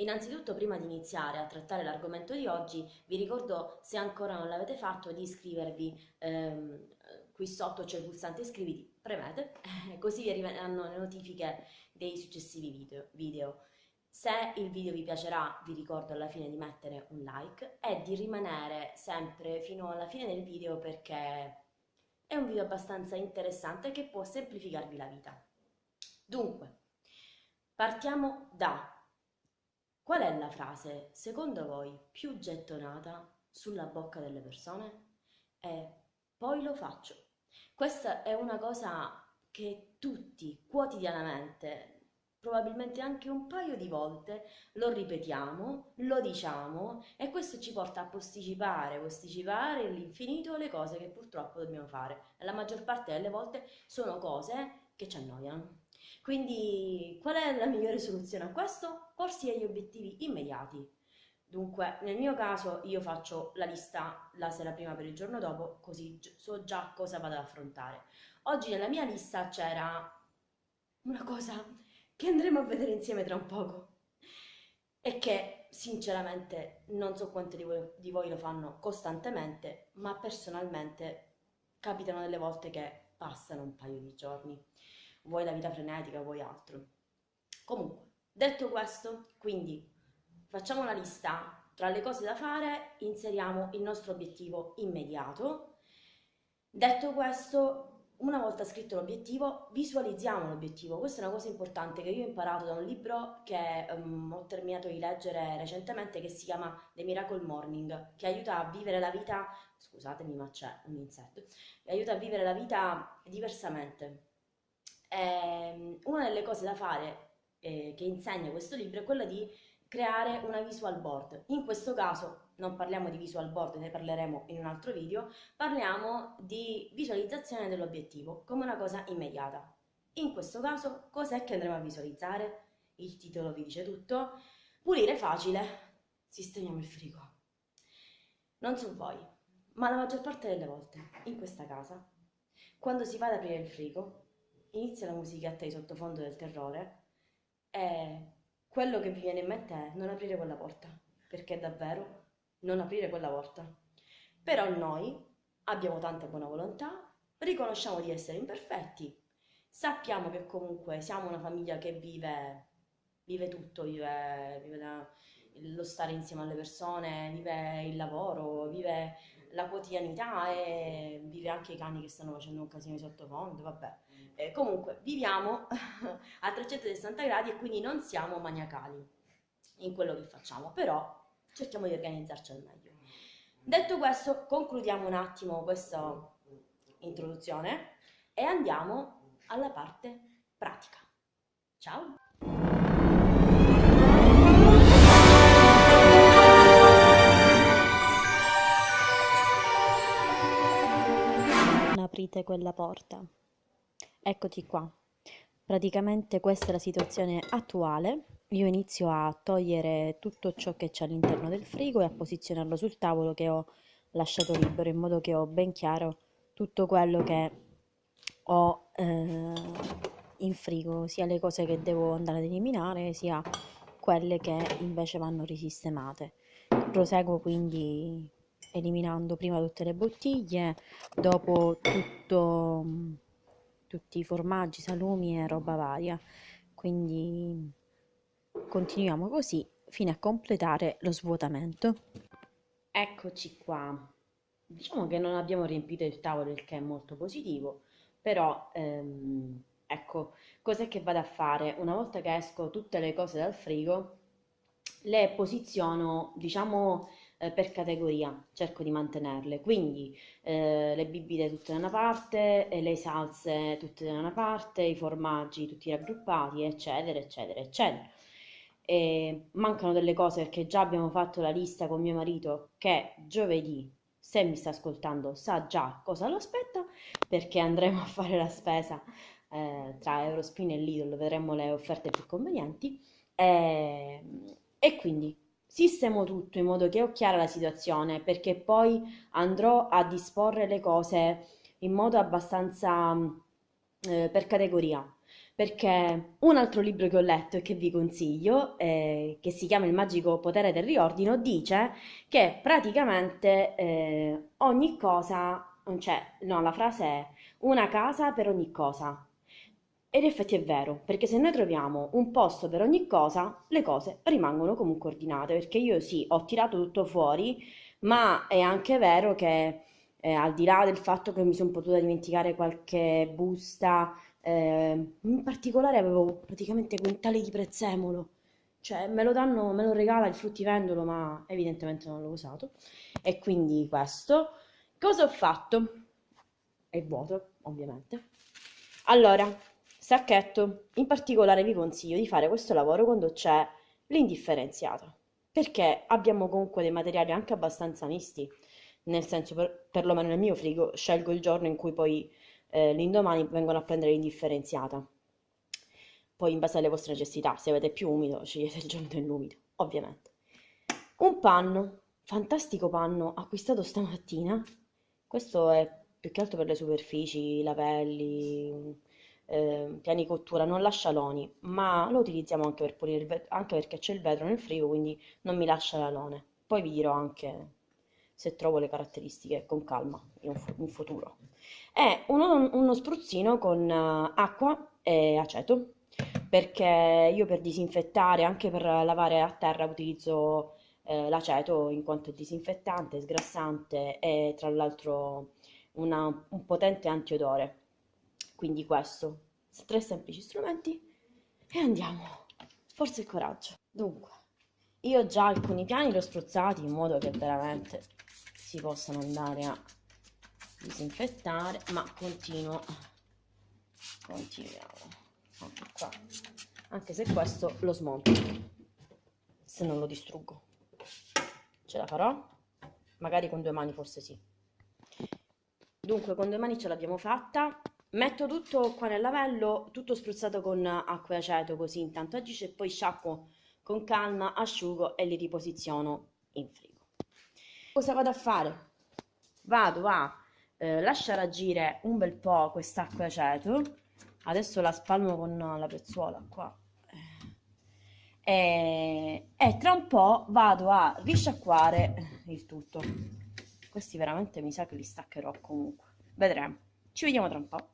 Innanzitutto, prima di iniziare a trattare l'argomento di oggi, vi ricordo, se ancora non l'avete fatto, di iscrivervi. Qui sotto c'è il pulsante iscriviti, premete, così vi arriveranno le notifiche dei successivi video. Se il video vi piacerà, vi ricordo alla fine di mettere un like e di rimanere sempre fino alla fine del video, perché è un video abbastanza interessante che può semplificarvi la vita. Dunque, partiamo da: qual è la frase, secondo voi, più gettonata sulla bocca delle persone? E poi lo faccio. Questa è una cosa che tutti quotidianamente, probabilmente anche un paio di volte, lo ripetiamo, lo diciamo, e questo ci porta a posticipare all'infinito le cose che purtroppo dobbiamo fare. E la maggior parte delle volte sono cose che ci annoiano. Quindi, qual è la migliore soluzione a questo? Porsi degli obiettivi immediati. Dunque, nel mio caso io faccio la lista la sera prima per il giorno dopo, così so già cosa vado ad affrontare. Oggi nella mia lista c'era una cosa che andremo a vedere insieme tra un poco e che sinceramente non so quanti di voi lo fanno costantemente, ma personalmente capitano delle volte che passano un paio di giorni, vuoi la vita frenetica, vuoi altro. Comunque, detto questo, quindi facciamo una lista tra le cose da fare, inseriamo il nostro obiettivo immediato. Detto questo, una volta scritto l'obiettivo, visualizziamo l'obiettivo. Questa è una cosa importante che io ho imparato da un libro che ho terminato di leggere recentemente, che si chiama The Miracle Morning, che aiuta a vivere la vita, scusatemi ma c'è un insetto, che aiuta a vivere la vita diversamente. Una delle cose da fare che insegna questo libro è quella di creare una visual board. In questo caso non parliamo di visual board, ne parleremo in un altro video, parliamo di visualizzazione dell'obiettivo come una cosa immediata. In questo caso, cos'è che andremo a visualizzare? Il titolo vi dice tutto. Pulire facile, sistemiamo il frigo. Non so voi, ma la maggior parte delle volte in questa casa, quando si va ad aprire il frigo, inizia la musichetta di sottofondo del terrore e quello che vi viene in mente è non aprire quella porta, perché davvero non aprire quella porta. Però noi abbiamo tanta buona volontà, riconosciamo di essere imperfetti, sappiamo che comunque siamo una famiglia che vive tutto, vive lo stare insieme alle persone, vive il lavoro, vive la quotidianità e vive anche i cani che stanno facendo un casino di sottofondo, vabbè. Comunque viviamo a 360 gradi e quindi non siamo maniacali in quello che facciamo, però cerchiamo di organizzarci al meglio. Detto questo, concludiamo un attimo questa introduzione e andiamo alla parte pratica. Ciao! Non aprite quella porta. Eccoti qua. Praticamente questa è la situazione attuale. Io inizio a togliere tutto ciò che c'è all'interno del frigo e a posizionarlo sul tavolo che ho lasciato libero, in modo che ho ben chiaro tutto quello che ho in frigo, sia le cose che devo andare ad eliminare, sia quelle che invece vanno risistemate. Proseguo quindi eliminando prima tutte le bottiglie, dopo tutti i formaggi, salumi e roba varia. Quindi continuiamo così fino a completare lo svuotamento. Eccoci qua. Diciamo che non abbiamo riempito il tavolo, il che è molto positivo, però ecco, cos'è che vado a fare? Una volta che esco tutte le cose dal frigo, le posiziono, diciamo, per categoria, cerco di mantenerle. Quindi le bibite tutte da una parte, le salse tutte da una parte, i formaggi tutti raggruppati, eccetera, eccetera, eccetera. E mancano delle cose perché già abbiamo fatto la lista con mio marito che giovedì, se mi sta ascoltando, sa già cosa lo aspetta, perché andremo a fare la spesa tra Eurospin e Lidl, vedremo le offerte più convenienti. E, e quindi sistemo tutto in modo che ho chiara la situazione, perché poi andrò a disporre le cose in modo abbastanza per categoria. perché un altro libro che ho letto e che vi consiglio, che si chiama Il magico potere del riordino, dice che praticamente ogni cosa, cioè, no, la frase è una casa per ogni cosa. Ed in effetti è vero, perché se noi troviamo un posto per ogni cosa, le cose rimangono comunque ordinate, perché io sì, ho tirato tutto fuori, ma è anche vero che al di là del fatto che mi sono potuta dimenticare qualche busta, in particolare avevo praticamente quintali di prezzemolo, cioè me lo danno, me lo regala il fruttivendolo, ma evidentemente non l'ho usato. E quindi questo. Cosa ho fatto? È vuoto, ovviamente. Allora, sacchetto, in particolare vi consiglio di fare questo lavoro quando c'è l'indifferenziata, perché abbiamo comunque dei materiali anche abbastanza misti, nel senso, perlomeno nel mio frigo, scelgo il giorno in cui poi l'indomani vengono a prendere l'indifferenziata. Poi in base alle vostre necessità, se avete più umido, scegliete il giorno dell'umido, ovviamente. Un panno, fantastico panno acquistato stamattina. Questo è più che altro per le superfici, lavelli, piani cottura, non lascia loni, ma lo utilizziamo anche per pulire il vetro, anche perché c'è il vetro nel frigo, quindi non mi lascia l'alone. Poi vi dirò anche se trovo le caratteristiche con calma in futuro. È uno spruzzino con acqua e aceto, perché io per disinfettare, anche per lavare a terra, utilizzo l'aceto in quanto è disinfettante, sgrassante e tra l'altro un potente antiodore. Quindi questo, tre semplici strumenti e andiamo. Forza e coraggio. Dunque, io ho già alcuni piani li ho spruzzati in modo che veramente si possano andare a disinfettare, ma continuiamo. Ecco qua. Anche se questo lo smonto, se non lo distruggo. Ce la farò? Magari con due mani forse sì. Dunque, con due mani ce l'abbiamo fatta. Metto tutto qua nel lavello, tutto spruzzato con acqua e aceto, così intanto agisce, e poi sciacquo con calma, asciugo e li riposiziono in frigo. Cosa vado a fare? Vado a lasciare agire un bel po' quest'acqua e aceto. Adesso la spalmo con la pezzuola qua. E tra un po' vado a risciacquare il tutto. Questi veramente mi sa che li staccherò comunque. Vedremo. Ci vediamo tra un po'.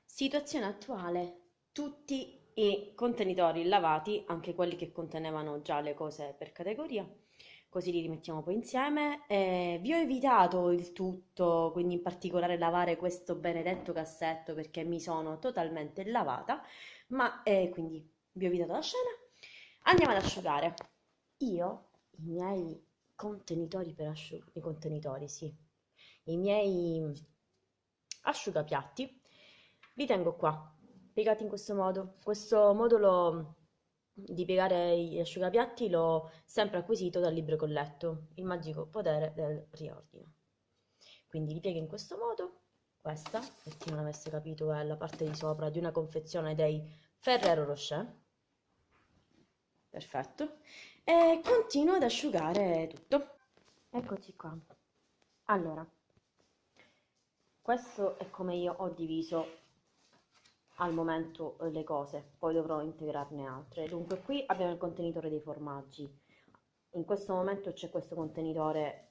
Situazione attuale. Tutti i contenitori lavati, anche quelli che contenevano già le cose per categoria. Così li rimettiamo poi insieme. Vi ho evitato il tutto, quindi in particolare lavare questo benedetto cassetto perché mi sono totalmente lavata, ma quindi vi ho evitato la scena. Andiamo ad asciugare. Io i miei contenitori per asciugare, i contenitori, sì, i miei asciugapiatti li tengo qua, piegati in questo modo. Questo modulo di piegare gli asciugapiatti l'ho sempre acquisito dal libro che ho letto, Il magico potere del riordino. Quindi li piego in questo modo. Questa, per chi non avesse capito, è la parte di sopra di una confezione dei Ferrero Rocher. Perfetto. E continuo ad asciugare tutto. Eccoci qua. Allora, questo è come io ho diviso al momento le cose, poi dovrò integrarne altre. Dunque, qui abbiamo il contenitore dei formaggi. In questo momento c'è questo contenitore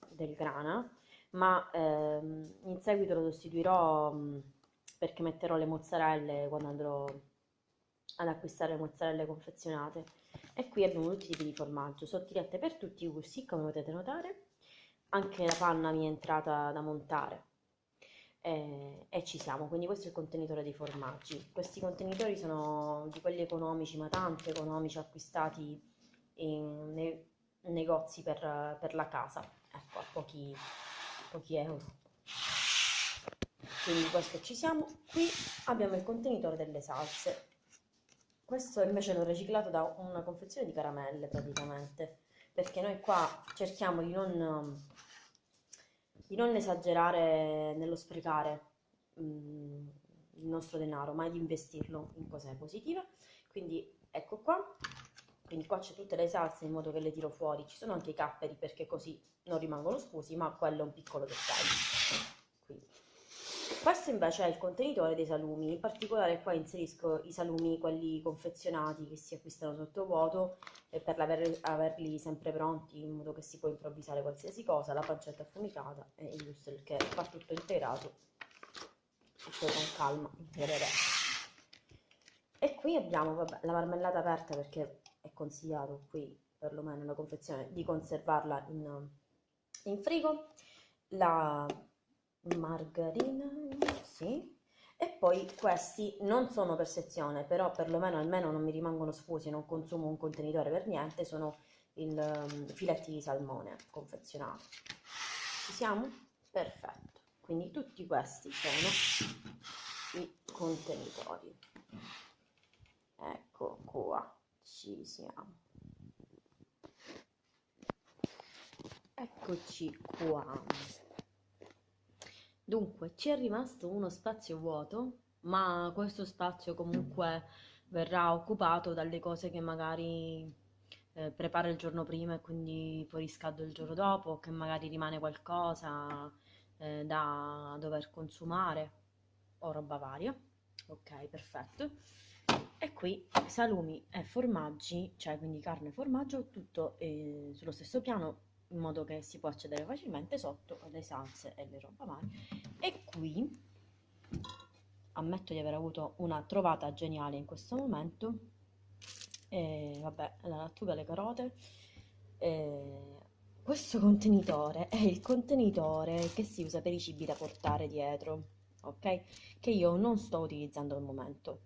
del grana, ma in seguito lo sostituirò perché metterò le mozzarelle quando andrò ad acquistare le mozzarelle confezionate. E qui abbiamo tutti i tipi di formaggio, sottilette per tutti i gusti, come potete notare. Anche la panna mi è entrata da montare e ci siamo. Quindi questo è il contenitore dei formaggi. Questi contenitori sono di quelli economici, ma tanto economici, acquistati nei negozi per la casa, ecco, a pochi euro. Quindi questo ci siamo. Qui abbiamo il contenitore delle salse. Questo invece l'ho riciclato da una confezione di caramelle praticamente, perché noi qua cerchiamo di non esagerare nello sprecare il nostro denaro, ma di investirlo in cose positive. Quindi ecco qua. Quindi qua c'è tutte le salse in modo che le tiro fuori. Ci sono anche i capperi perché così non rimangono sfusi, ma quello è un piccolo dettaglio. Quindi Questo invece è il contenitore dei salumi, in particolare qua inserisco i salumi, quelli confezionati che si acquistano sotto vuoto, per averli sempre pronti in modo che si può improvvisare qualsiasi cosa, la pancetta affumicata e il wurstel che va tutto integrato e poi con calma integreremo. E qui abbiamo, vabbè, la marmellata aperta perché è consigliato qui, perlomeno nella confezione, di conservarla in frigo, la margarina, sì, e poi questi non sono per sezione, però perlomeno almeno non mi rimangono sfusi, non consumo un contenitore per niente, sono filetti di salmone confezionati. Ci siamo? Perfetto. Quindi tutti questi sono i contenitori. Ecco qua, ci siamo. Eccoci qua. Dunque, ci è rimasto uno spazio vuoto, ma questo spazio comunque verrà occupato dalle cose che magari preparo il giorno prima e quindi poi riscaldo il giorno dopo, che magari rimane qualcosa da dover consumare o roba varia. Ok, perfetto. E qui salumi e formaggi, cioè quindi carne e formaggio, tutto sullo stesso piano in modo che si può accedere facilmente sotto alle salse e le roba varie. E qui ammetto di aver avuto una trovata geniale in questo momento. E vabbè, la lattuga, le carote. E questo contenitore è il contenitore che si usa per i cibi da portare dietro, ok? Che io non sto utilizzando al momento.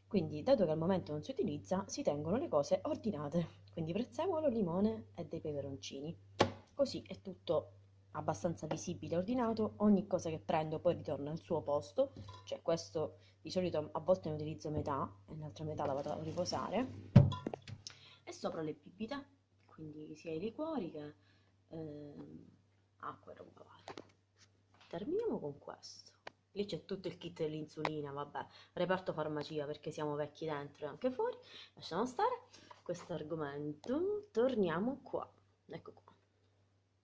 Quindi, dato che al momento non si utilizza, si tengono le cose ordinate. Quindi prezzemolo, limone e dei peperoncini. Così è tutto abbastanza visibile e ordinato. Ogni cosa che prendo poi ritorna al suo posto. Cioè questo di solito a volte ne utilizzo metà e l'altra metà la vado a riposare. E sopra le bibite, quindi sia i liquori che acqua e roba varia. Terminiamo con questo. Lì c'è tutto il kit dell'insulina, vabbè, reparto farmacia perché siamo vecchi dentro e anche fuori. Lasciamo stare questo argomento. Torniamo qua. Ecco qua.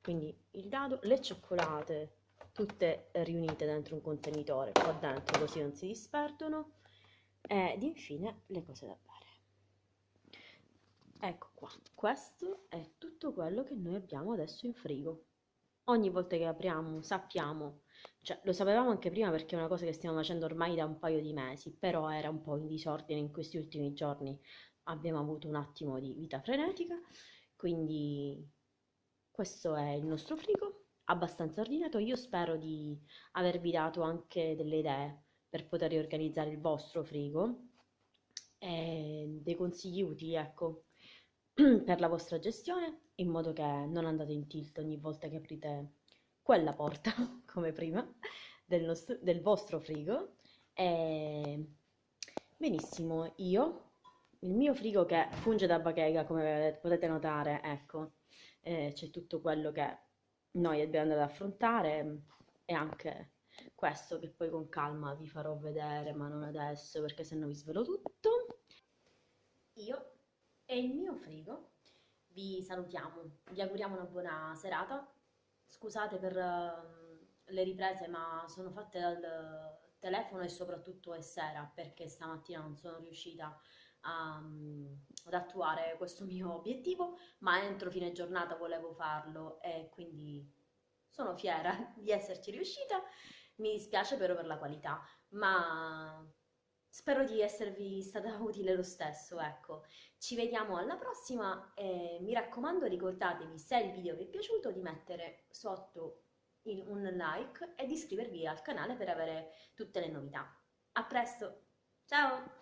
Quindi il dado, le cioccolate, tutte riunite dentro un contenitore, qua dentro così non si disperdono. Ed infine le cose da bere. Ecco qua, questo è tutto quello che noi abbiamo adesso in frigo. Ogni volta che apriamo sappiamo, cioè lo sapevamo anche prima perché è una cosa che stiamo facendo ormai da un paio di mesi, però era un po' in disordine in questi ultimi giorni. Abbiamo avuto un attimo di vita frenetica, quindi questo è il nostro frigo, abbastanza ordinato. Io spero di avervi dato anche delle idee per poter riorganizzare il vostro frigo e dei consigli utili, ecco, per la vostra gestione, in modo che non andate in tilt ogni volta che aprite quella porta, come prima, del vostro frigo. E... Benissimo, il mio frigo che funge da bacheca, come potete notare, ecco, c'è tutto quello che noi dobbiamo andare ad affrontare e anche questo che poi con calma vi farò vedere, ma non adesso perché sennò vi svelo tutto. Io e il mio frigo vi salutiamo, vi auguriamo una buona serata. Scusate per le riprese, ma sono fatte dal telefono e soprattutto è sera perché stamattina non sono riuscita ad attuare questo mio obiettivo, ma entro fine giornata volevo farlo e quindi sono fiera di esserci riuscita. Mi dispiace però per la qualità, ma spero di esservi stata utile lo stesso, ecco. Ci vediamo alla prossima e mi raccomando ricordatevi, se il video vi è piaciuto, di mettere sotto un like e di iscrivervi al canale per avere tutte le novità. A presto, ciao!